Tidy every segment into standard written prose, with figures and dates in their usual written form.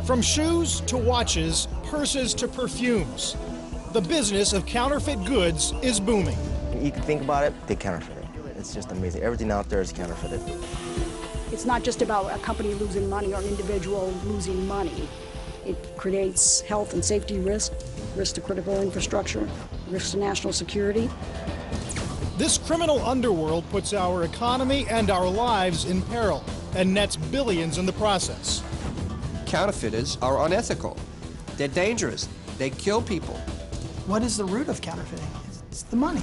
From shoes to watches, purses to perfumes, the business of counterfeit goods is booming. You can think about it, they counterfeit it. It's just amazing. Everything out there is counterfeited. It's not just about a company losing money or an individual losing money. It creates health and safety risk to critical infrastructure, risk to national security. This criminal underworld puts our economy and our lives in peril and nets billions in the process. Counterfeiters are unethical. They're dangerous. They kill people. What is the root of counterfeiting? It's the money.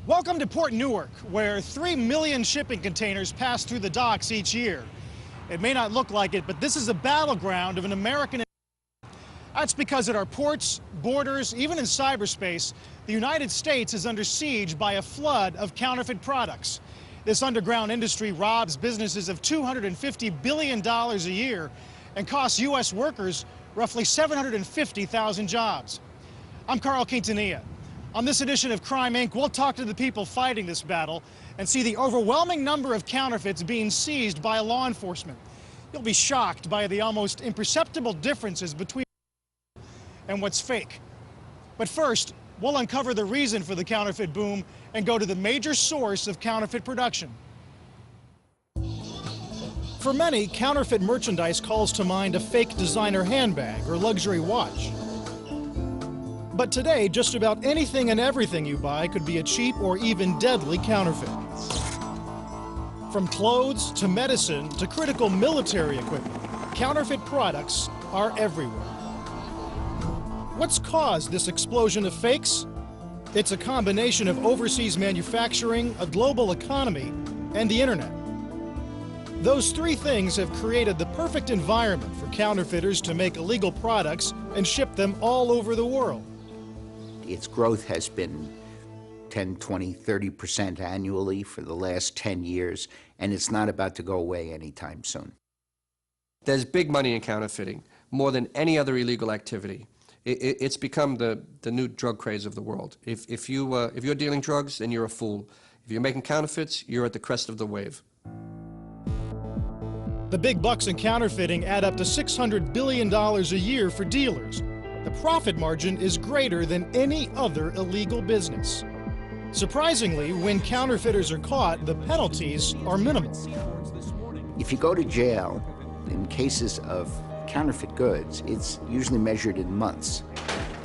Welcome to Port Newark, where 3 million shipping containers pass through the docks each year. It may not look like it, but this is a battleground of an American. That's because at our ports, borders, even in cyberspace, the United States is under siege by a flood of counterfeit products. This underground industry robs businesses of $250 billion a year and costs U.S. workers roughly 750,000 jobs. I'm Quintanilla. On this edition of Crime Inc., we'll talk to the people fighting this battle and see the overwhelming number of counterfeits being seized by law enforcement. You'll be shocked by the almost imperceptible differences between and what's fake. But first, we'll uncover the reason for the counterfeit boom and go to the major source of counterfeit production. For many, counterfeit merchandise calls to mind a fake designer handbag or luxury watch. But today, just about anything and everything you buy could be a cheap or even deadly counterfeit. From clothes to medicine to critical military equipment, counterfeit products are everywhere. What's caused this explosion of fakes? It's a combination of overseas manufacturing, a global economy, and the internet. Those three things have created the perfect environment for counterfeiters to make illegal products and ship them all over the world. Its growth has been 10, 20, 30% annually for the last 10 years, and it's not about to go away anytime soon. There's big money in counterfeiting, more than any other illegal activity. It's become the new drug craze of the world. If you're dealing drugs, then you're a fool. If you're making counterfeits, you're at the crest of the wave. The big bucks in counterfeiting add up to $600 billion a year for dealers. The profit margin is greater than any other illegal business. Surprisingly, when counterfeiters are caught, the penalties are minimal. If you go to jail in cases of counterfeit goods, it's usually measured in months.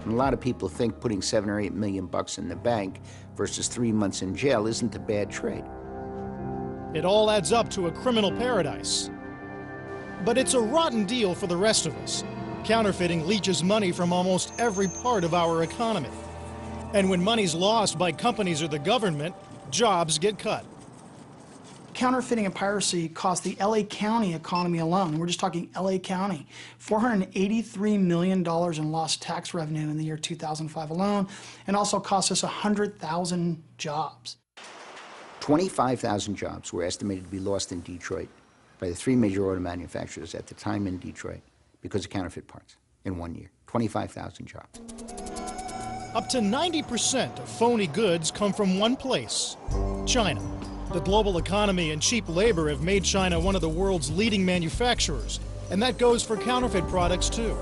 And a lot of people think putting $7 or $8 million in the bank versus 3 months in jail isn't a bad trade. It all adds up to a criminal paradise. But it's a rotten deal for the rest of us. Counterfeiting leaches money from almost every part of our economy. And when money's lost by companies or the government, jobs get cut. Counterfeiting and piracy cost the LA County economy alone, we're just talking LA County, $483 million in lost tax revenue in the year 2005 alone, and also cost us 100,000 jobs. 25,000 jobs were estimated to be lost in Detroit by the 3 major auto manufacturers at the time in Detroit because of counterfeit parts in 1 year. 25,000 jobs. Up to 90% of phony goods come from one place, China. The global economy and cheap labor have made China one of the world's leading manufacturers, and that goes for counterfeit products too.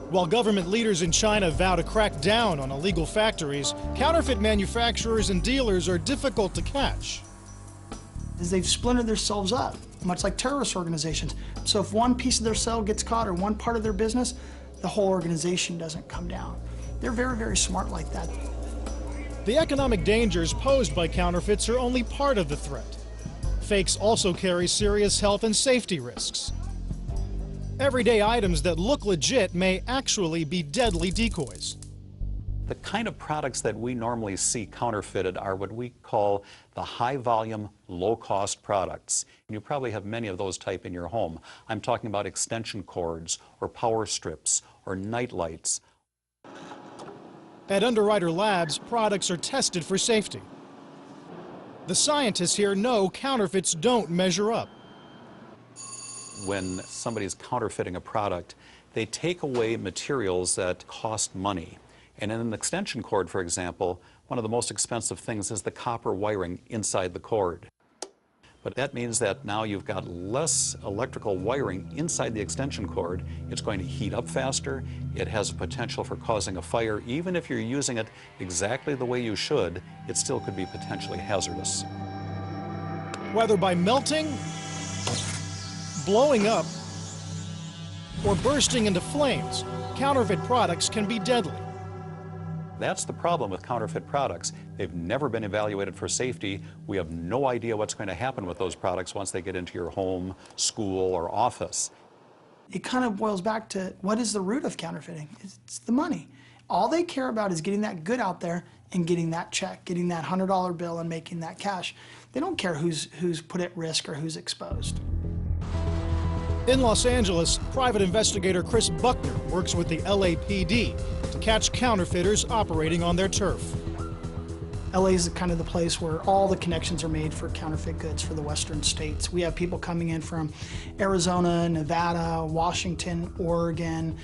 While government leaders in China vow to crack down on illegal factories, counterfeit manufacturers and dealers are difficult to catch. They've splintered themselves up, much like terrorist organizations. So if one piece of their cell gets caught or one part of their business, the whole organization doesn't come down. They're very, very smart like that. The economic dangers posed by counterfeits are only part of the threat. Fakes also carry serious health and safety risks. Everyday items that look legit may actually be deadly decoys. The kind of products that we normally see counterfeited are what we call the high-volume, low-cost products. You probably have many of those type in your home. I'm talking about extension cords or power strips or night lights. At Underwriter Labs, products are tested for safety. The scientists here know counterfeits don't measure up. when somebody's counterfeiting a product, they take away materials that cost money. And in an extension cord, for example, one of the most expensive things is the copper wiring inside the cord. But that means that now you've got less electrical wiring inside the extension cord. It's going to heat up faster. It has a potential for causing a fire. Even if you're using it exactly the way you should, it still could be potentially hazardous. Whether by melting, blowing up, or bursting into flames, counterfeit products can be deadly. That's the problem with counterfeit products. They've never been evaluated for safety. We have no idea what's going to happen with those products once they get into your home, school, or office. It kind of boils back to what is the root of counterfeiting? It's the money. All they care about is getting that good out there and getting that check, getting that $100 bill and making that cash. They don't care who's put at risk or who's exposed. In Los Angeles, private investigator Chris Buckner works with the LAPD to catch counterfeiters operating on their turf. LA is kind of the place where all the connections are made for counterfeit goods for the western states. We have people coming in from Arizona, Nevada, Washington, Oregon,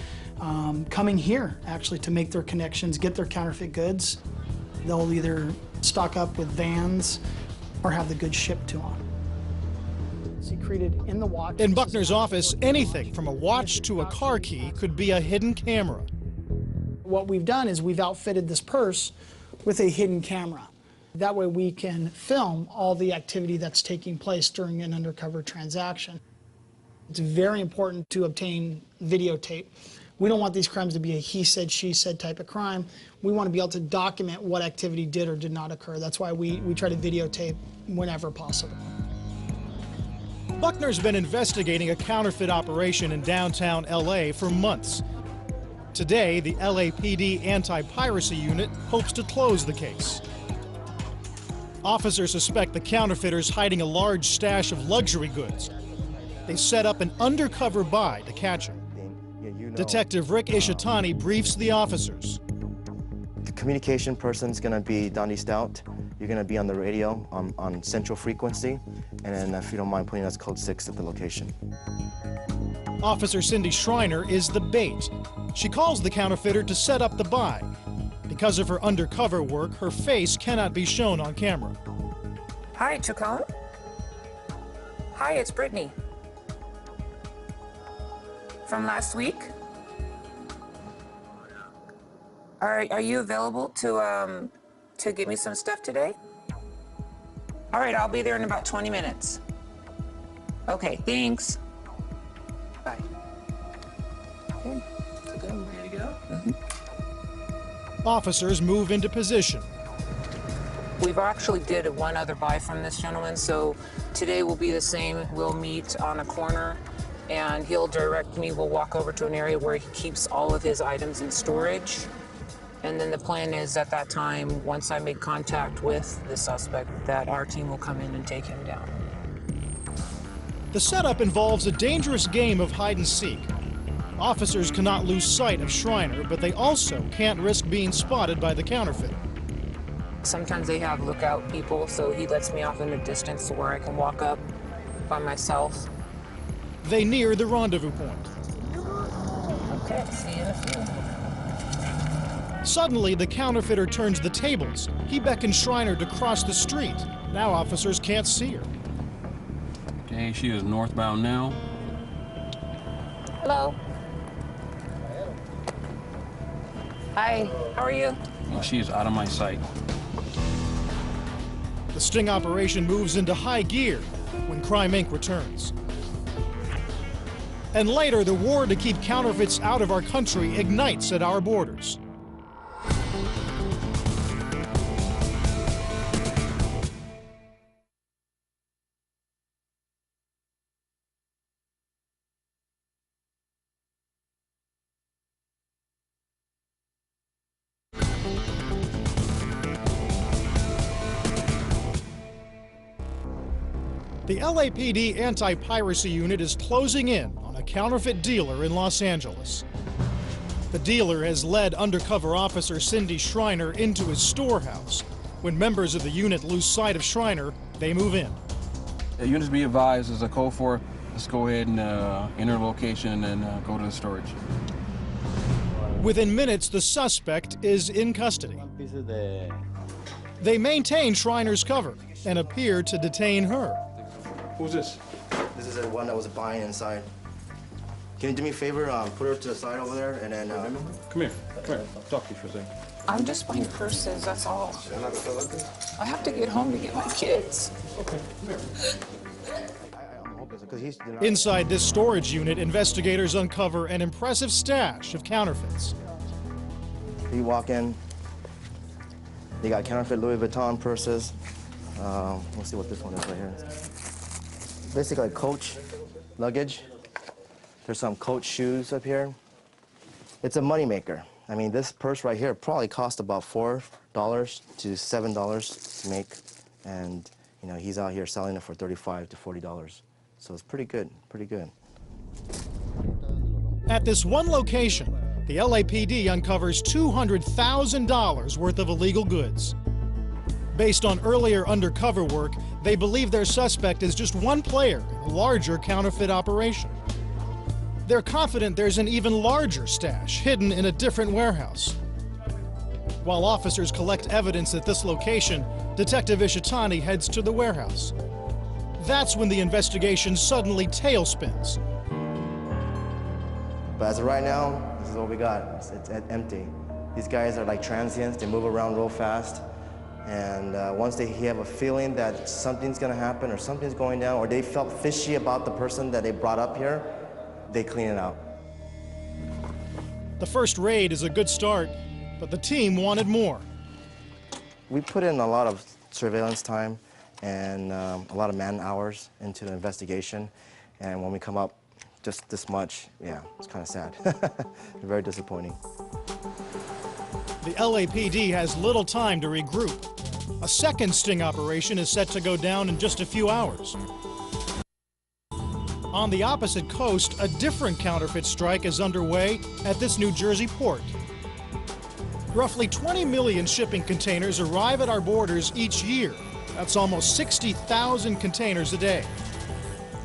coming here actually to make their connections, get their counterfeit goods. They'll either stock up with vans or have the goods shipped to them. Secreted in the watch. In Buckner's office, anything from a watch to a car key could be a hidden camera. What we've done is we've outfitted this purse with a hidden camera. That way we can film all the activity that's taking place during an undercover transaction. It's very important to obtain videotape. We don't want these crimes to be a he said, she said type of crime. We want to be able to document what activity did or did not occur. That's why we try to videotape whenever possible. Buckner's been investigating a counterfeit operation in downtown LA for months. Today, the LAPD anti-piracy unit hopes to close the case. Officers suspect the counterfeiters hiding a large stash of luxury goods. They set up an undercover buy to catch him. Detective Rick Ishitani briefs the officers. The communication person's going to be Donnie Stout. You're going to be on the radio on central frequency, and then if you don't mind putting us code 6 at the location. Officer Cindy Schreiner is the bait. She calls the counterfeiter to set up the buy. Because of her undercover work, her face cannot be shown on camera. Hi, Chacon. Hi, it's Brittany. From last week? Are you available to get me some stuff today? All right, I'll be there in about 20 minutes. Okay, thanks. Bye. Okay, so good, ready to go? Mm-hmm. Officers move into position. We've actually did one other buy from this gentleman, so today will be the same. We'll meet on a corner and he'll direct me. We'll walk over to an area where he keeps all of his items in storage. And then the plan is at that time, once I make contact with the suspect, that our team will come in and take him down. The setup involves a dangerous game of hide and seek. Officers cannot lose sight of Schreiner, but they also can't risk being spotted by the counterfeiter. Sometimes they have lookout people, so he lets me off in the distance to where I can walk up by myself. They near the rendezvous point. Okay, see you in a few. Suddenly, the counterfeiter turns the tables. He beckons Schreiner to cross the street. Now officers can't see her. Okay, she is northbound now. Hello. Hi, how are you? Well, she is out of my sight. The sting operation moves into high gear when Crime Inc. returns. And later, the war to keep counterfeits out of our country ignites at our borders. The LAPD anti-piracy unit is closing in on a counterfeit dealer in Los Angeles. The dealer has led undercover officer Cindy Schreiner into his storehouse. When members of the unit lose sight of Schreiner, they move in. The units be advised, there's a code for Let's go ahead and enter location and go to the storage. Within minutes, the suspect is in custody. They maintain Schreiner's cover and appear to detain her. Who's this? This is the one that was buying inside. Can you do me a favor? Put her to the side over there, and then... Come here. I'll talk to you for a second. I'm just buying purses, that's all. I have to get home to get my kids. Inside this storage unit, investigators uncover an impressive stash of counterfeits. You walk in, they got counterfeit Louis Vuitton purses. Let's see what this one is right here. Basically like Coach luggage. There's some Coach shoes up here. It's a moneymaker. I mean, this purse right here probably cost about $4 to $7 to make. And, you know, he's out here selling it for $35 to $40. So it's pretty good, pretty good. At this one location, the LAPD uncovers $200,000 worth of illegal goods. Based on earlier undercover work, they believe their suspect is just one player in a larger counterfeit operation. They're confident there's an even larger stash hidden in a different warehouse. While officers collect evidence at this location, Detective Ishitani heads to the warehouse. That's when the investigation suddenly tailspins. But as of right now, this is what we got. It's empty. These guys are like transients. They move around real fast. And once they have a feeling that something's going to happen or something's going down, or they felt fishy about the person that they brought up here, they clean it out. The first raid is a good start, but the team wanted more. We put in a lot of surveillance time and a lot of man hours into the investigation. And when we come up just this much, yeah, it's kind of sad. Very disappointing. The LAPD has little time to regroup. A second sting operation is set to go down in just a few hours. On the opposite coast, a different counterfeit strike is underway at this New Jersey port. Roughly 20 million shipping containers arrive at our borders each year. That's almost 60,000 containers a day.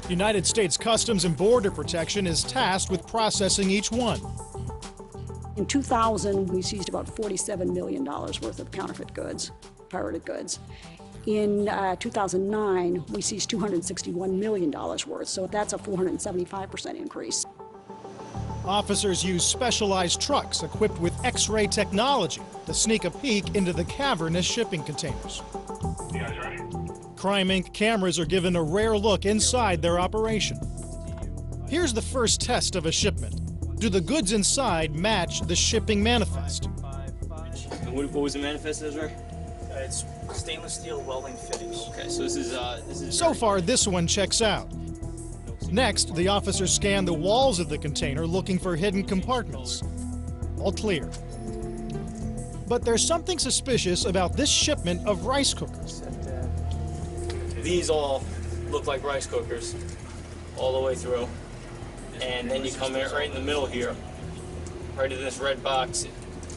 United States Customs and Border Protection is tasked with processing each one. In 2000, we seized about $47 million worth of counterfeit goods, pirated goods. In 2009, we seized $261 million worth, so that's a 475% increase. Officers use specialized trucks equipped with X-ray technology to sneak a peek into the cavernous shipping containers. You guys ready? Crime Inc. cameras are given a rare look inside their operation. Here's the first test of a shipment. Do the goods inside match the shipping manifest? What was the manifest, Ezra? It's stainless steel welding fittings. Okay, so this is. So far, this one checks out. Next, the officers scan the walls of the container looking for hidden compartments. All clear. But there's something suspicious about this shipment of rice cookers. These all look like rice cookers, all the way through. And then you come in right in the middle here, right in this red box.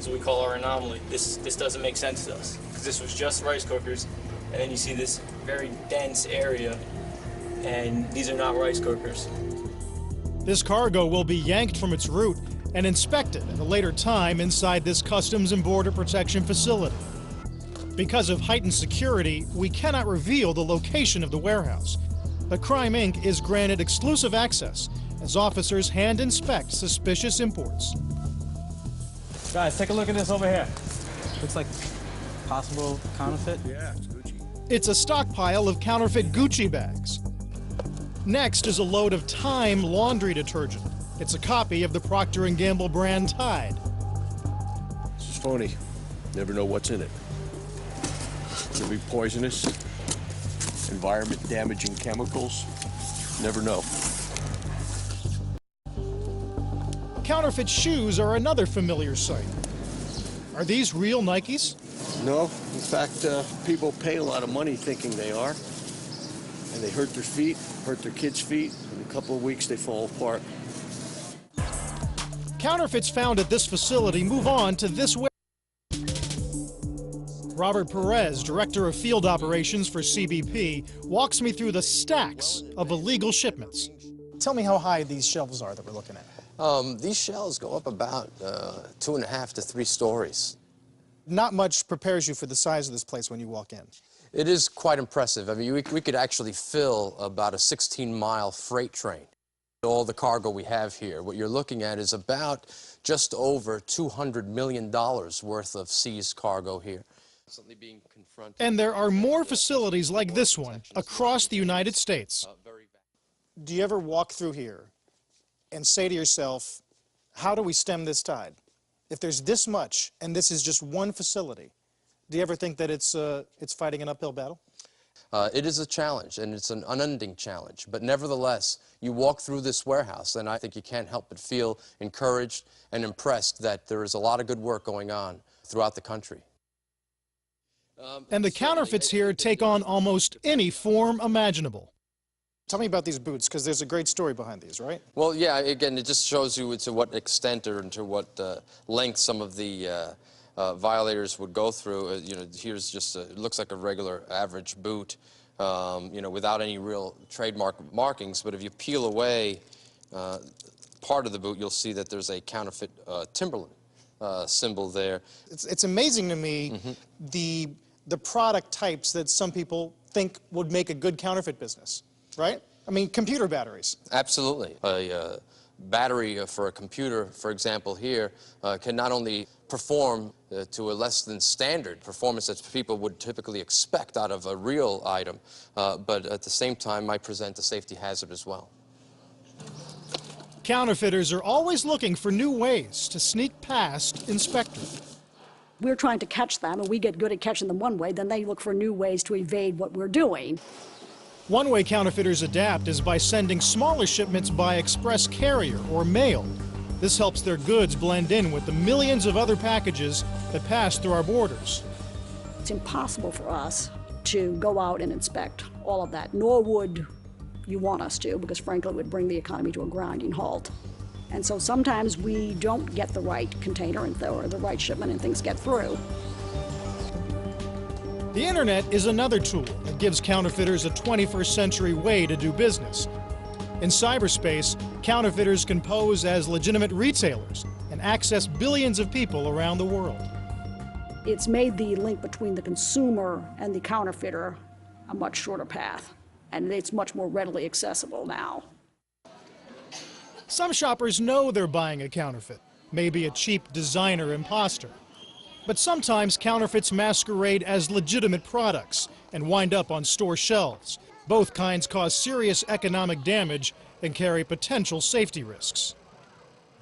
So we call our anomaly. This doesn't make sense to us, because this was just rice cookers, and then you see this very dense area, and these are not rice cookers. This cargo will be yanked from its route and inspected at a later time inside this Customs and Border Protection facility. Because of heightened security, we cannot reveal the location of the warehouse, but Crime Inc. is granted exclusive access as officers hand inspect suspicious imports. Guys, take a look at this over here. Looks like possible counterfeit. Yeah, it's Gucci. It's a stockpile of counterfeit Gucci bags. Next is a load of Time laundry detergent. It's a copy of the Procter & Gamble brand Tide. This is phony. Never know what's in it. Could be poisonous, environment-damaging chemicals. Never know. Counterfeit shoes are another familiar sight. Are these real Nikes? No, in fact, people pay a lot of money thinking they are, and they hurt their feet, hurt their kids' feet. In a couple of weeks, they fall apart. Counterfeits found at this facility move on to this way. Robert Perez, Director of Field Operations for CBP, walks me through the stacks of illegal shipments. Tell me how high these shelves are that we're looking at. These shelves go up about 2.5 to 3 stories. Not much prepares you for the size of this place when you walk in. It is quite impressive. I mean, we could actually fill about a 16-mile freight train. All the cargo we have here, what you're looking at is about just over $200 million worth of seized cargo here. Being confronted. And there are more facilities like this one across the United States. Do you ever walk through here and say to yourself, how do we stem this tide? If there's this much and this is just one facility, do you ever think that it's fighting an uphill battle? It is a challenge, and it's an unending challenge. But nevertheless, you walk through this warehouse, and I think you can't help but feel encouraged and impressed that there is a lot of good work going on throughout the country. And the counterfeits here take on almost any form imaginable. Tell me about these boots, because there's a great story behind these, right? Well, yeah, again, it just shows you to what extent or to what length some of the violators would go through. You know, here's just it looks like a regular average boot, you know, without any real trademark markings. But if you peel away part of the boot, you'll see that there's a counterfeit Timberland symbol there. It's amazing to me the product types that some people think would make a good counterfeit business, right? I mean, computer batteries. Absolutely. A battery for a computer, for example, here, can not only perform to a less than standard performance that people would typically expect out of a real item, but at the same time might present a safety hazard as well. Counterfeiters are always looking for new ways to sneak past inspectors. We're trying to catch them, and we get good at catching them one way, then they look for new ways to evade what we're doing. One way counterfeiters adapt is by sending smaller shipments by express carrier or mail. This helps their goods blend in with the millions of other packages that pass through our borders. It's impossible for us to go out and inspect all of that, nor would you want us to, because frankly it would bring the economy to a grinding halt. And so sometimes we don't get the right container or the right shipment and things get through. The internet is another tool that gives counterfeiters a 21st century way to do business. In cyberspace, counterfeiters can pose as legitimate retailers and access billions of people around the world. It's made the link between the consumer and the counterfeiter a much shorter path, and it's much more readily accessible now. Some shoppers know they're buying a counterfeit, maybe a cheap designer imposter. But sometimes counterfeits masquerade as legitimate products and wind up on store shelves. Both kinds cause serious economic damage and carry potential safety risks.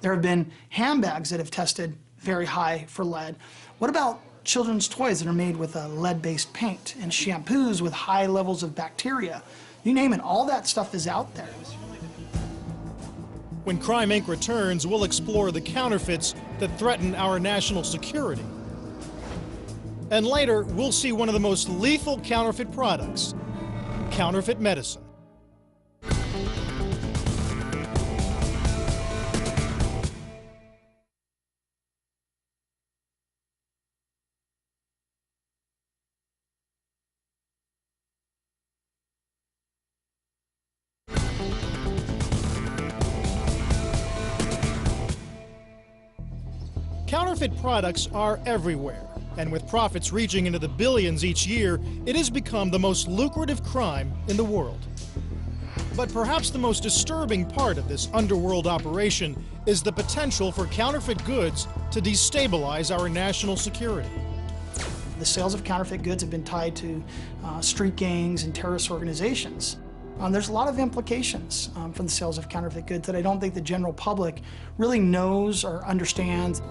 There have been handbags that have tested very high for lead. What about children's toys that are made with a lead-based paint and shampoos with high levels of bacteria? You name it, all that stuff is out there. When Crime Inc. returns, we'll explore the counterfeits that threaten our national security. And later, we'll see one of the most lethal counterfeit products, counterfeit medicine. Counterfeit products are everywhere, and with profits reaching into the billions each year, it has become the most lucrative crime in the world. But perhaps the most disturbing part of this underworld operation is the potential for counterfeit goods to destabilize our national security. The sales of counterfeit goods have been tied to street gangs and terrorist organizations. There's a lot of implications from the sales of counterfeit goods that I don't think the general public really knows or understands.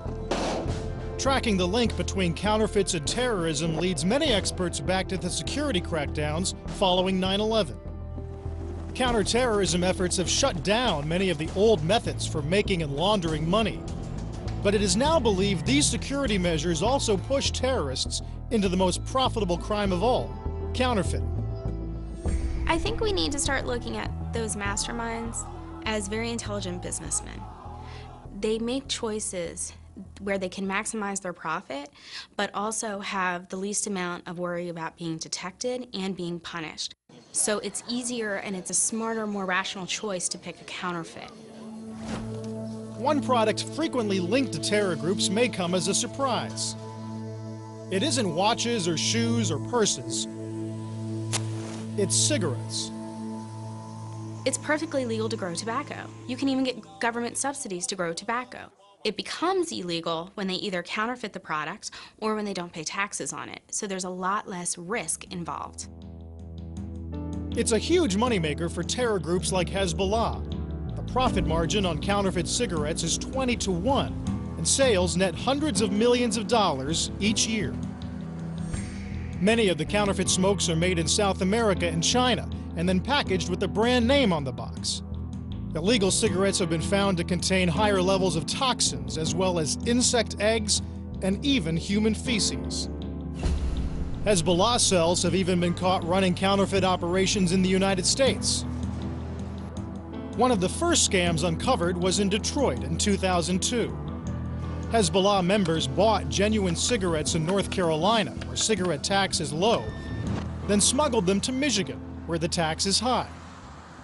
Tracking the link between counterfeits and terrorism leads many experts back to the security crackdowns following 9/11. Counterterrorism efforts have shut down many of the old methods for making and laundering money. But it is now believed these security measures also push terrorists into the most profitable crime of all, counterfeiting. I think we need to start looking at those masterminds as very intelligent businessmen. They make choices where they can maximize their profit, but also have the least amount of worry about being detected and being punished. So it's easier and it's a smarter, more rational choice to pick a counterfeit. One product frequently linked to terror groups may come as a surprise. It isn't watches or shoes or purses. It's cigarettes. It's perfectly legal to grow tobacco. You can even get government subsidies to grow tobacco. It becomes illegal when they either counterfeit the product or when they don't pay taxes on it. So there's a lot less risk involved. It's a huge moneymaker for terror groups like Hezbollah. The profit margin on counterfeit cigarettes is 20 to 1, and sales net hundreds of millions of dollars each year. Many of the counterfeit smokes are made in South America and China, and then packaged with the brand name on the box. Illegal cigarettes have been found to contain higher levels of toxins, as well as insect eggs and even human feces. Hezbollah cells have even been caught running counterfeit operations in the United States. One of the first scams uncovered was in Detroit in 2002. Hezbollah members bought genuine cigarettes in North Carolina, where cigarette tax is low, then smuggled them to Michigan, where the tax is high.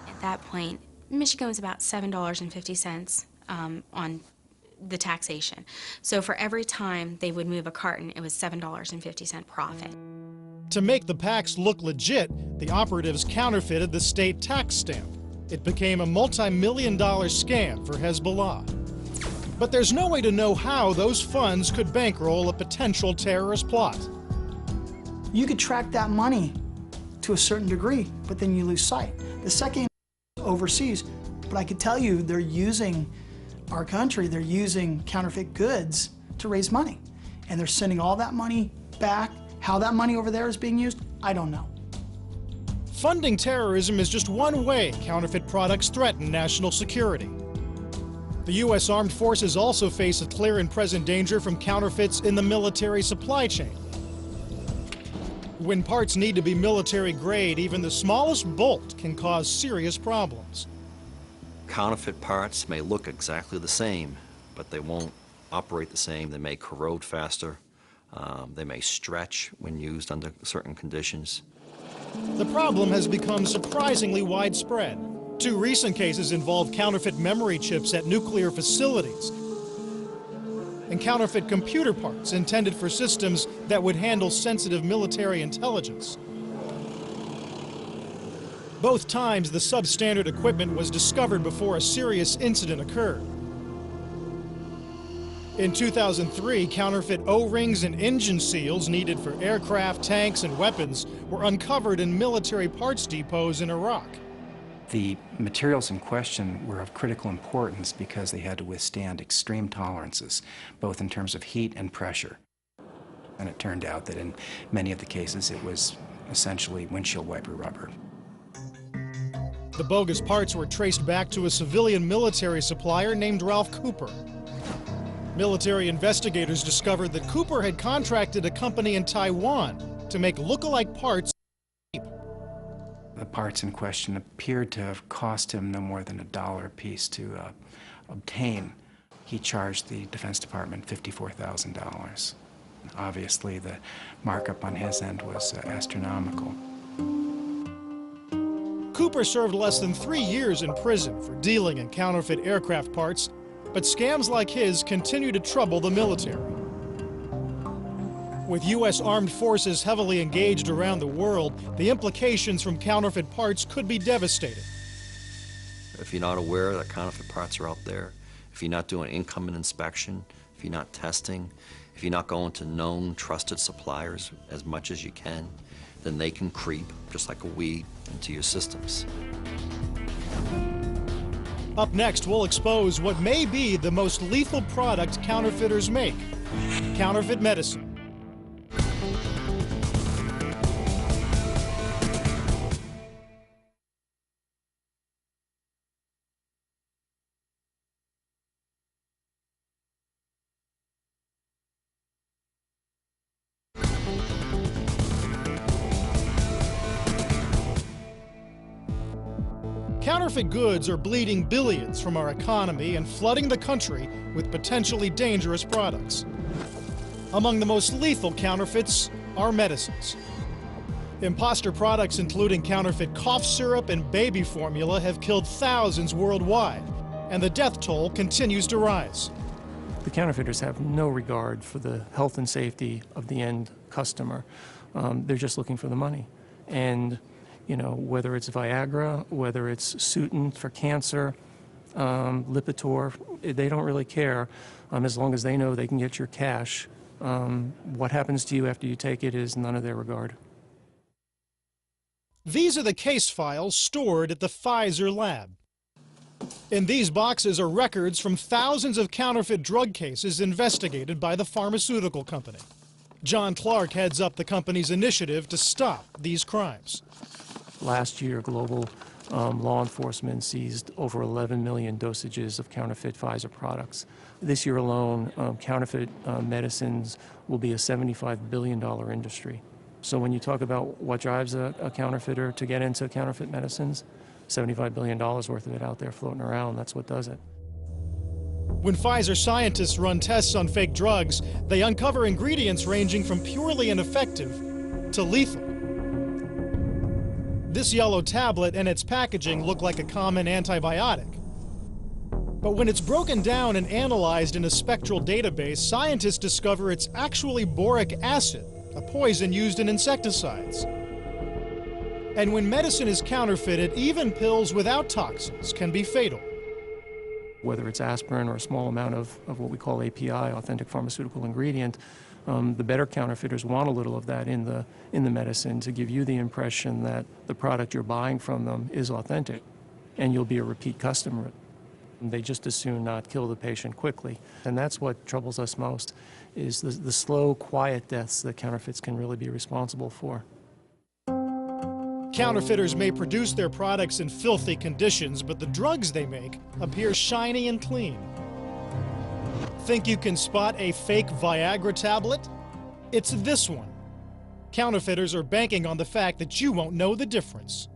At that point, Michigan was about $7.50 on the taxation. So for every time they would move a carton, it was $7.50 profit. To make the packs look legit, the operatives counterfeited the state tax stamp. It became a multi-million-dollar scam for Hezbollah. But there's no way to know how those funds could bankroll a potential terrorist plot. You could track that money to a certain degree, but then you lose sight. The second overseas, but I could tell you they're using our country, they're using counterfeit goods to raise money. And they're sending all that money back. How that money over there is being used, I don't know. Funding terrorism is just one way counterfeit products threaten national security. The U.S. Armed Forces also face a clear and present danger from counterfeits in the military supply chain. When parts need to be military grade, even the smallest bolt can cause serious problems. Counterfeit parts may look exactly the same, but they won't operate the same. They may corrode faster. They may stretch when used under certain conditions. The problem has become surprisingly widespread. Two recent cases involve counterfeit memory chips at nuclear facilities and counterfeit computer parts intended for systems that would handle sensitive military intelligence. Both times, the substandard equipment was discovered before a serious incident occurred. In 2003, counterfeit O-rings and engine seals needed for aircraft, tanks, and weapons were uncovered in military parts depots in Iraq. The materials in question were of critical importance because they had to withstand extreme tolerances, both in terms of heat and pressure. And it turned out that in many of the cases it was essentially windshield wiper rubber. The bogus parts were traced back to a civilian military supplier named Ralph Cooper. Military investigators discovered that Cooper had contracted a company in Taiwan to make look-alike parts. The parts in question appeared to have cost him no more than $1 a piece to obtain. He charged the Defense Department $54,000. Obviously, the markup on his end was astronomical. Cooper served less than 3 years in prison for dealing in counterfeit aircraft parts, but scams like his continue to trouble the military. With U.S. armed forces heavily engaged around the world, the implications from counterfeit parts could be devastating. If you're not aware that counterfeit parts are out there, if you're not doing incoming inspection, if you're not testing, if you're not going to known, trusted suppliers as much as you can, then they can creep, just like a weed, into your systems. Up next, we'll expose what may be the most lethal product counterfeiters make: counterfeit medicine. Counterfeit goods are bleeding billions from our economy and flooding the country with potentially dangerous products. Among the most lethal counterfeits are medicines. Imposter products including counterfeit cough syrup and baby formula have killed thousands worldwide, and the death toll continues to rise. The counterfeiters have no regard for the health and safety of the end customer. They're just looking for the money. And, you know, whether it's Viagra, whether it's Sutent for cancer, Lipitor, they don't really care as long as they know they can get your cash. What happens to you after you take it is none of their regard. These are the case files stored at the Pfizer lab. In these boxes are records from thousands of counterfeit drug cases investigated by the pharmaceutical company. John Clark heads up the company's initiative to stop these crimes. Last year, global law enforcement seized over 11 million dosages of counterfeit Pfizer products. This year alone, counterfeit medicines will be a $75 billion industry. So when you talk about what drives a counterfeiter to get into counterfeit medicines, $75 billion worth of it out there floating around, that's what does it. When Pfizer scientists run tests on fake drugs, they uncover ingredients ranging from purely ineffective to lethal. This yellow tablet and its packaging look like a common antibiotic. But when it's broken down and analyzed in a spectral database, scientists discover it's actually boric acid, a poison used in insecticides. And when medicine is counterfeited, even pills without toxins can be fatal. Whether it's aspirin or a small amount of what we call API, authentic pharmaceutical ingredient, the better counterfeiters want a little of that in the medicine to give you the impression that the product you're buying from them is authentic and you'll be a repeat customer. They just as soon not kill the patient quickly. And that's what troubles us most, is the slow, quiet deaths that counterfeits can really be responsible for. Counterfeiters may produce their products in filthy conditions, but the drugs they make appear shiny and clean. Think you can spot a fake Viagra tablet? It's this one. Counterfeiters are banking on the fact that you won't know the difference.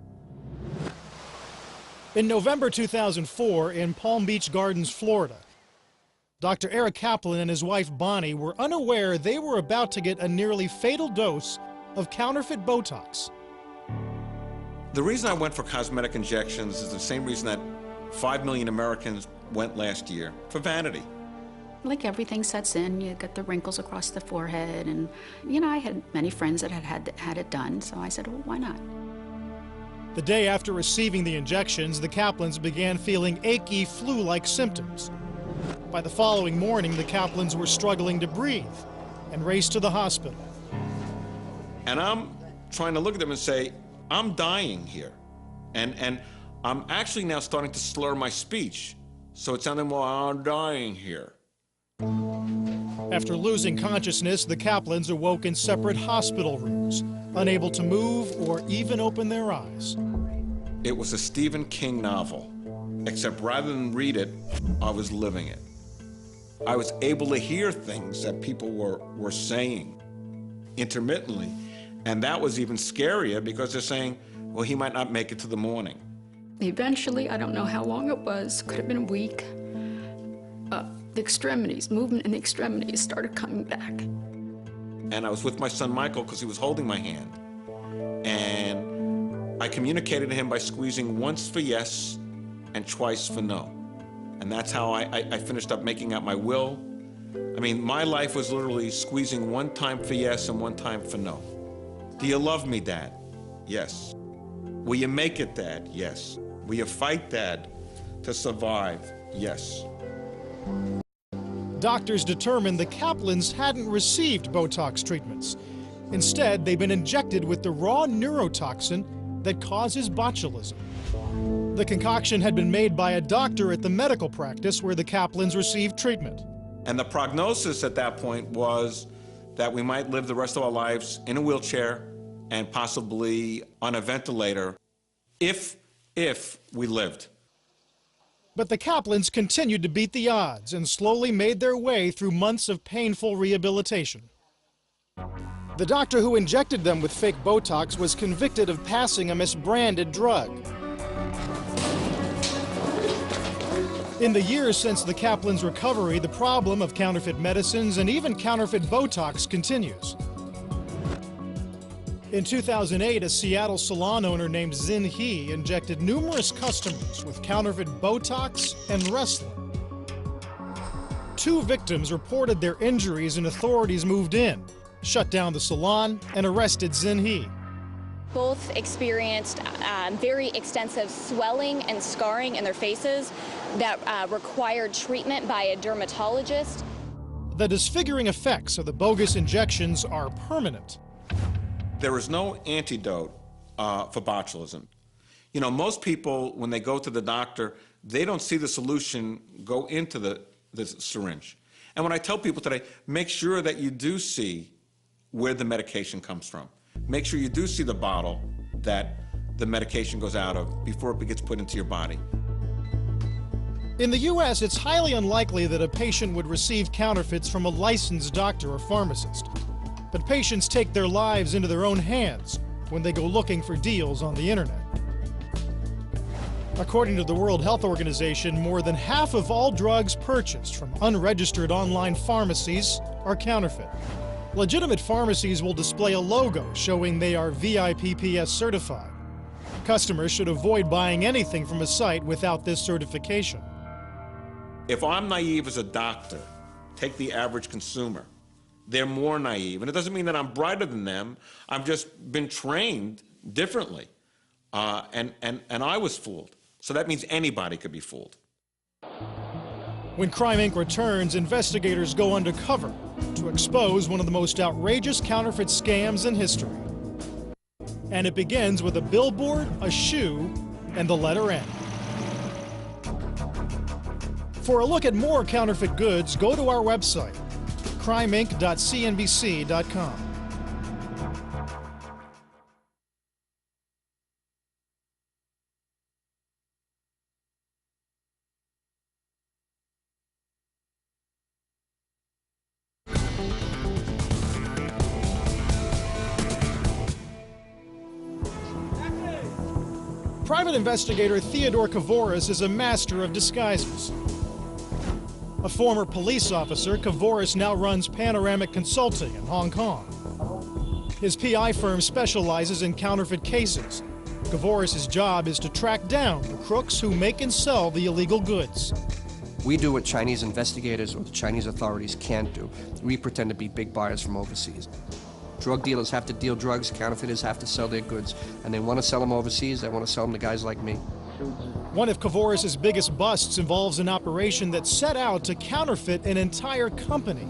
In November 2004, in Palm Beach Gardens, Florida, Dr. Eric Kaplan and his wife Bonnie were unaware they were about to get a nearly fatal dose of counterfeit Botox. The reason I went for cosmetic injections is the same reason that 5 million Americans went last year, for vanity. Like everything sets in, you get the wrinkles across the forehead, and you know, I had many friends that had it done, so I said, well, why not? The day after receiving the injections, the Kaplans began feeling achy flu-like symptoms. By the following morning, the Kaplans were struggling to breathe and raced to the hospital. And I'm trying to look at them and say, I'm dying here. And I'm actually now starting to slur my speech. So it sounded more, I'm dying here. After losing consciousness, the Kaplans awoke in separate hospital rooms, unable to move or even open their eyes. It was a Stephen King novel, except rather than read it, I was living it. I was able to hear things that people were saying intermittently. And that was even scarier because they're saying, well, he might not make it to the morning. Eventually, I don't know how long it was, could have been a week, the extremities, movement in the extremities started coming back. And I was with my son Michael because he was holding my hand. And I communicated to him by squeezing once for yes and twice for no. And that's how I finished up making out my will. I mean, my life was literally squeezing one time for yes and one time for no. Do you love me, Dad? Yes. Will you make it, Dad? Yes. Will you fight, Dad, to survive? Yes. Doctors determined the Kaplans hadn't received Botox treatments. Instead, they've been injected with the raw neurotoxin that causes botulism. The concoction had been made by a doctor at the medical practice where the Kaplans received treatment. And the prognosis at that point was that we might live the rest of our lives in a wheelchair and possibly on a ventilator if we lived. But the Kaplans continued to beat the odds and slowly made their way through months of painful rehabilitation. The doctor who injected them with fake Botox was convicted of passing a misbranded drug. In the years since the Kaplan's recovery, the problem of counterfeit medicines and even counterfeit Botox continues. In 2008, a Seattle salon owner named Zin He injected numerous customers with counterfeit Botox and Wrestler. 2 victims reported their injuries and authorities moved in, shut down the salon, and arrested Zin He. Both experienced very extensive swelling and scarring in their faces that required treatment by a dermatologist. The disfiguring effects of the bogus injections are permanent. There is no antidote for botulism. You know, most people, when they go to the doctor, they don't see the solution go into the syringe. And when I tell people today, make sure that you do see where the medication comes from. Make sure you do see the bottle that the medication goes out of before it gets put into your body. In the U.S., it's highly unlikely that a patient would receive counterfeits from a licensed doctor or pharmacist. But patients take their lives into their own hands when they go looking for deals on the internet. According to the World Health Organization, more than half of all drugs purchased from unregistered online pharmacies are counterfeit. Legitimate pharmacies will display a logo showing they are VIPPS certified. Customers should avoid buying anything from a site without this certification. If I'm naive as a doctor, take the average consumer. They're more naive. And it doesn't mean that I'm brighter than them. I've just been trained differently. And I was fooled. So that means anybody could be fooled. When Crime Inc. returns, investigators go undercover to expose one of the most outrageous counterfeit scams in history. And it begins with a billboard, a shoe, and the letter N. For a look at more counterfeit goods, go to our website, crimeinc.cnbc.com. Private investigator Theodore Kavoris is a master of disguises. A former police officer, Kavoris now runs Panoramic Consulting in Hong Kong. His PI firm specializes in counterfeit cases. Kavoris' job is to track down the crooks who make and sell the illegal goods. We do what Chinese investigators or the Chinese authorities can't do. We pretend to be big buyers from overseas. Drug dealers have to deal drugs, counterfeiters have to sell their goods, and they want to sell them overseas, they want to sell them to guys like me. One of Kavoris' biggest busts involves an operation that set out to counterfeit an entire company.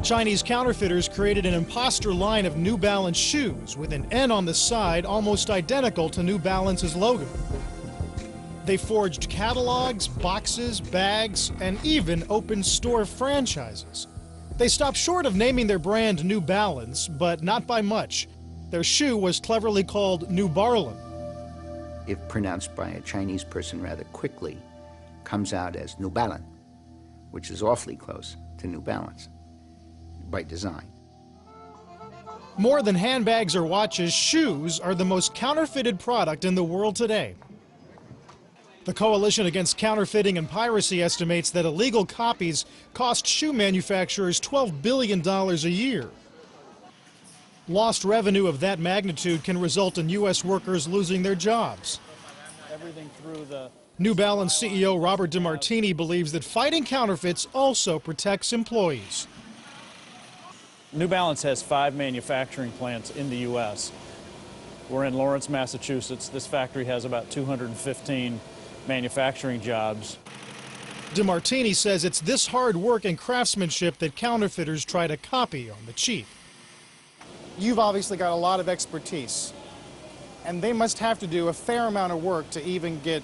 Chinese counterfeiters created an imposter line of New Balance shoes with an N on the side almost identical to New Balance's logo. They forged catalogs, boxes, bags, and even opened store franchises. They stopped short of naming their brand New Balance, but not by much. Their shoe was cleverly called New Barlin. If pronounced by a Chinese person rather quickly, comes out as New Balance, which is awfully close to New Balance by design. More than handbags or watches, shoes are the most counterfeited product in the world today. The Coalition Against Counterfeiting and Piracy estimates that illegal copies cost shoe manufacturers $12 billion a year. Lost revenue of that magnitude can result in U.S. workers losing their jobs. New Balance CEO Robert DeMartini believes that fighting counterfeits also protects employees. New Balance has 5 manufacturing plants in the U.S. We're in Lawrence, Massachusetts. This factory has about 215 manufacturing jobs. DeMartini says it's this hard work and craftsmanship that counterfeiters try to copy on the cheap. You've obviously got a lot of expertise, and they must have to do a fair amount of work to even get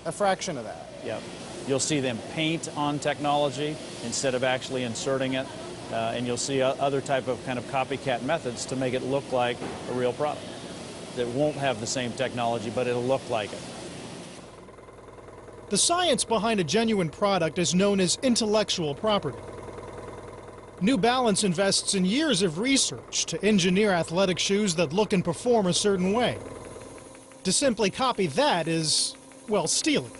a fraction of that. Yep. You'll see them paint on technology instead of actually inserting it, and you'll see other type of kind of copycat methods to make it look like a real product. It won't have the same technology, but it'll look like it. The science behind a genuine product is known as intellectual property. New Balance invests in years of research to engineer athletic shoes that look and perform a certain way. To simply copy that is, well, stealing.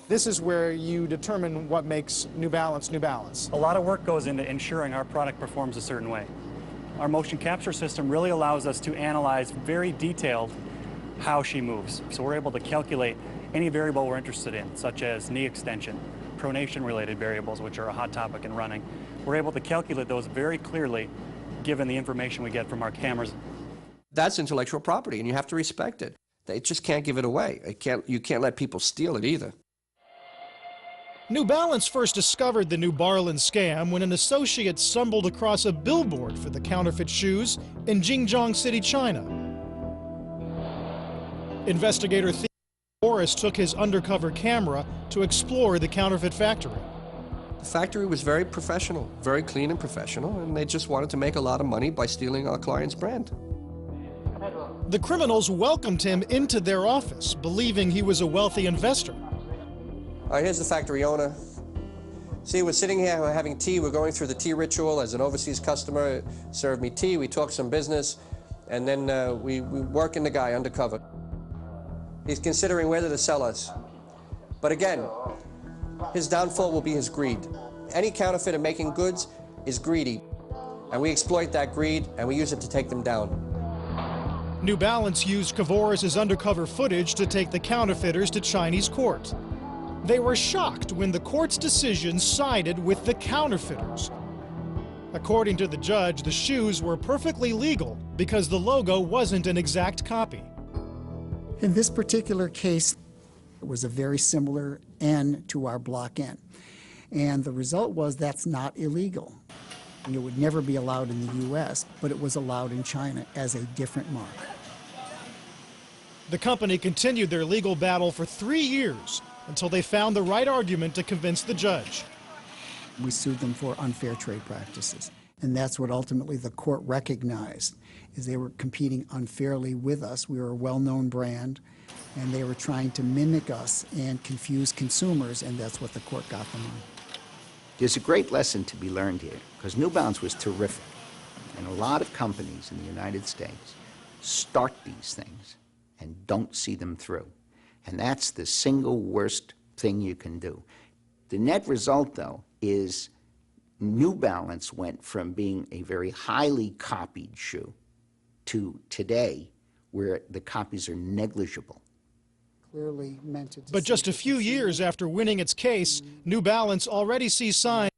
This is where you determine what makes New Balance New Balance. A lot of work goes into ensuring our product performs a certain way. Our motion capture system really allows us to analyze very detailed how she moves. So we're able to calculate any variable we're interested in, such as knee extension, pronation-related variables, which are a hot topic in running. We're able to calculate those very clearly given the information we get from our cameras. That's intellectual property, and you have to respect it. They just can't give it away. You can't let people steal it either. New Balance first discovered the New Barlin scam when an associate stumbled across a billboard for the counterfeit shoes in Xinjiang City, China. Investigator Theo Boris took his undercover camera to explore the counterfeit factory. The factory was very professional, very clean and professional, and they just wanted to make a lot of money by stealing our client's brand. The criminals welcomed him into their office, believing he was a wealthy investor. All right, here's the factory owner. See, we're sitting here, we're having tea, we're going through the tea ritual. As an overseas customer, served me tea, we talk some business, and then we work in the guy undercover. He's considering whether to sell us. But again, his downfall will be his greed. Any counterfeiter making goods is greedy, and we exploit that greed, and we use it to take them down. New Balance used Kavoris' undercover footage to take the counterfeiters to Chinese court. They were shocked when the court's decision sided with the counterfeiters. According to the judge, the shoes were perfectly legal because the logo wasn't an exact copy. In this particular case, it was a very similar N to our block N. And the result was that's not illegal. And it would never be allowed in the U.S., but it was allowed in China as a different mark. The company continued their legal battle for 3 years until they found the right argument to convince the judge. We sued them for unfair trade practices. And that's what ultimately the court recognized, is they were competing unfairly with us. We were a well-known brand, and they were trying to mimic us and confuse consumers, and that's what the court got them on. There's a great lesson to be learned here, because New Balance was terrific. And a lot of companies in the United States start these things and don't see them through. And that's the single worst thing you can do. The net result, though, is New Balance went from being a very highly copied shoe to today, where the copies are negligible. Clearly meant to But just a few years after winning its case, New Balance already sees signs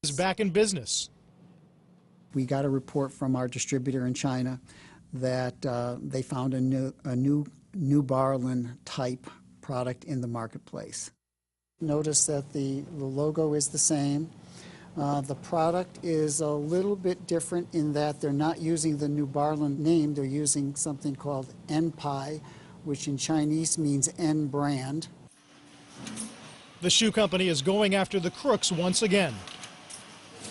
is back in business. We got a report from our distributor in China that they found a new Barlin type product in the marketplace. Notice that the logo is the same. The product is a little bit different in that they're not using the New Barlin name, they're using something called N-Pai, which in Chinese means N brand. The shoe company is going after the crooks once again.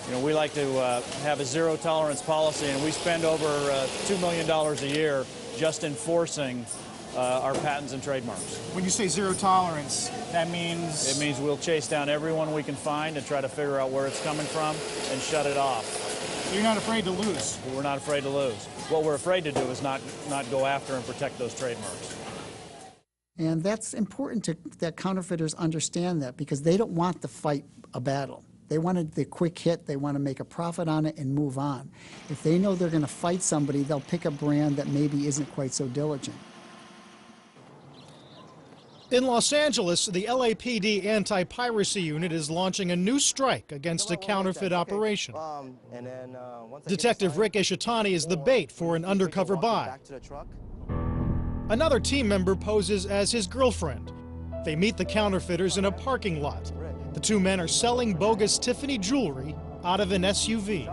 You know, we like to have a zero tolerance policy, and we spend over $2 million a year just enforcing our patents and trademarks. When you say zero tolerance, that means? It means we'll chase down everyone we can find and try to figure out where it's coming from and shut it off. So you're not afraid to lose? We're not afraid to lose. What we're afraid to do is not go after and protect those trademarks. And that's important that counterfeiters understand that, because they don't want to fight a battle. They wanted the quick hit, they want to make a profit on it and move on. If they know they're going to fight somebody, they'll pick a brand that maybe isn't quite so diligent. In Los Angeles, the LAPD anti-piracy unit is launching a new strike against a counterfeit operation. Detective Rick Ishitani is the bait for an undercover buy. Another team member poses as his girlfriend. They meet the counterfeiters in a parking lot. The two men are selling bogus Tiffany jewelry out of an SUV.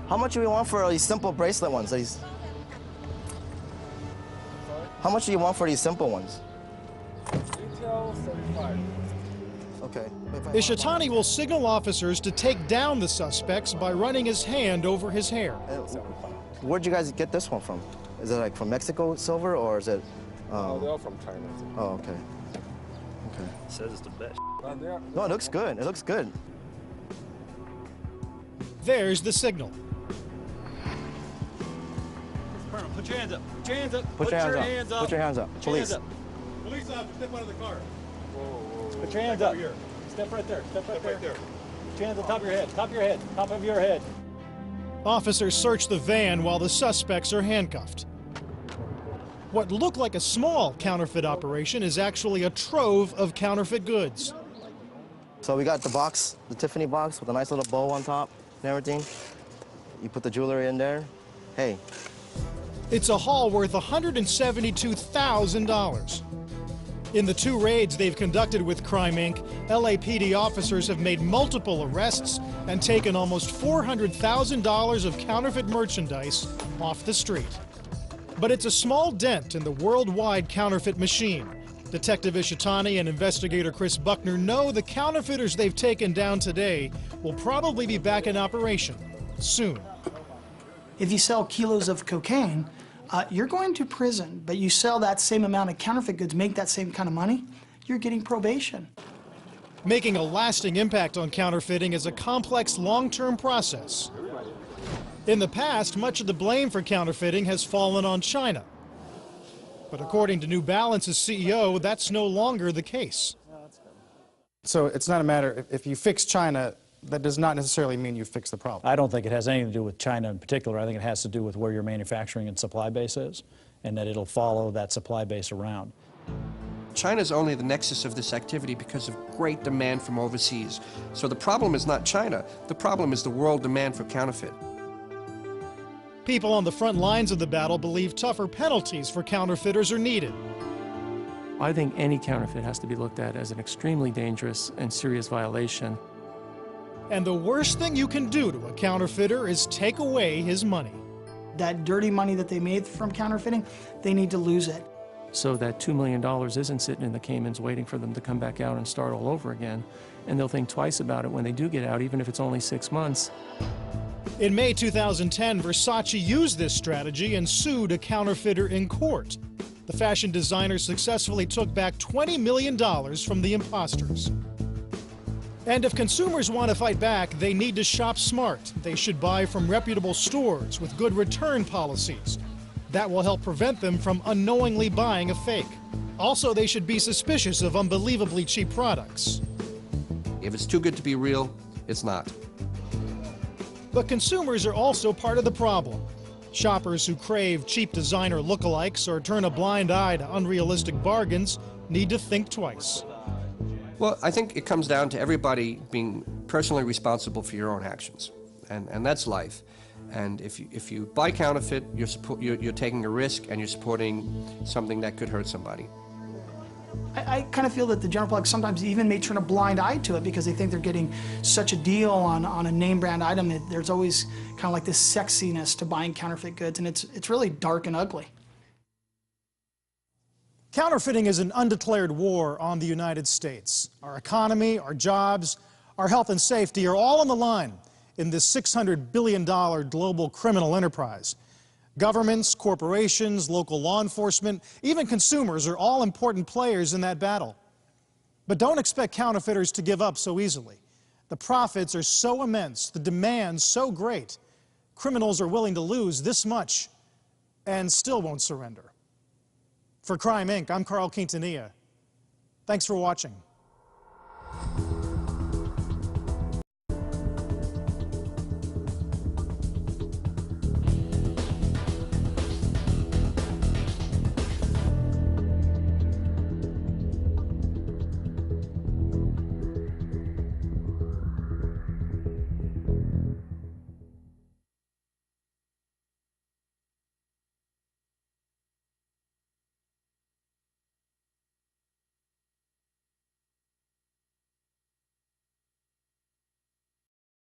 How much do we want for these simple bracelet ones? How much do you want for these simple ones? Retail 75. Okay. Ishitani will signal officers to take down the suspects by running his hand over his hair. Where'd you guys get this one from? Is it like from Mexico silver, or is it? No, they're all from China. Oh, okay. Okay. It says it's the best. No, it looks good. It looks good. There's the signal. Put your hands up. Put your hands up. Put your hands up. Hands up. Put your hands up. Police. Police officer, step out of the car. Put your hands up. Step right there. Step right there. Put your hands on top of your head. Top of your head. Top of your head. Officers search the van while the suspects are handcuffed. What looked like a small counterfeit operation is actually a trove of counterfeit goods. So we got the box, the Tiffany box with a nice little bow on top and everything. You put the jewelry in there. Hey. It's a haul worth $172,000. In the 2 raids they've conducted with Crime Inc., LAPD officers have made multiple arrests and taken almost $400,000 of counterfeit merchandise off the street. But it's a small dent in the worldwide counterfeit machine. Detective Ishitani and investigator Chris Buckner know the counterfeiters they've taken down today will probably be back in operation soon. If you sell kilos of cocaine, you're going to prison, but you sell that same amount of counterfeit goods, make that same kind of money, you're getting probation. Making a lasting impact on counterfeiting is a complex, long-term process. In the past, much of the blame for counterfeiting has fallen on China. But according to New Balance's CEO, that's no longer the case. So it's not a matter, if you fix China, that does not necessarily mean you fix the problem. I don't think it has anything to do with China in particular. I think it has to do with where your manufacturing and supply base is, and that it'll follow that supply base around. China's only the nexus of this activity because of great demand from overseas. So the problem is not China. The problem is the world demand for counterfeit. People on the front lines of the battle believe tougher penalties for counterfeiters are needed. I think any counterfeit has to be looked at as an extremely dangerous and serious violation. And the worst thing you can do to a counterfeiter is take away his money. That dirty money that they made from counterfeiting, they need to lose it. So that $2 million isn't sitting in the Caymans waiting for them to come back out and start all over again. And they'll think twice about it when they do get out, even if it's only 6 months. In May 2010, Versace used this strategy and sued a counterfeiter in court. The fashion designer successfully took back $20 million from the imposters. And if consumers want to fight back, they need to shop smart. They should buy from reputable stores with good return policies. That will help prevent them from unknowingly buying a fake. Also, they should be suspicious of unbelievably cheap products. If it's too good to be real, it's not. But consumers are also part of the problem. Shoppers who crave cheap designer lookalikes or turn a blind eye to unrealistic bargains need to think twice. Well, I think it comes down to everybody being personally responsible for your own actions, and that's life. And if you buy counterfeit, you're taking a risk and you're supporting something that could hurt somebody. I kind of feel that the general public sometimes even may turn a blind eye to it because they think they're getting such a deal on a name brand item that there's always kind of like this sexiness to buying counterfeit goods, and it's really dark and ugly. Counterfeiting is an undeclared war on the United States. Our economy, our jobs, our health and safety are all on the line in this $600 billion global criminal enterprise. Governments, corporations, local law enforcement, even consumers are all important players in that battle. But don't expect counterfeiters to give up so easily. The profits are so immense, the demand so great, criminals are willing to lose this much and still won't surrender. For Crime Inc., I'm Quintanilla. Thanks for watching.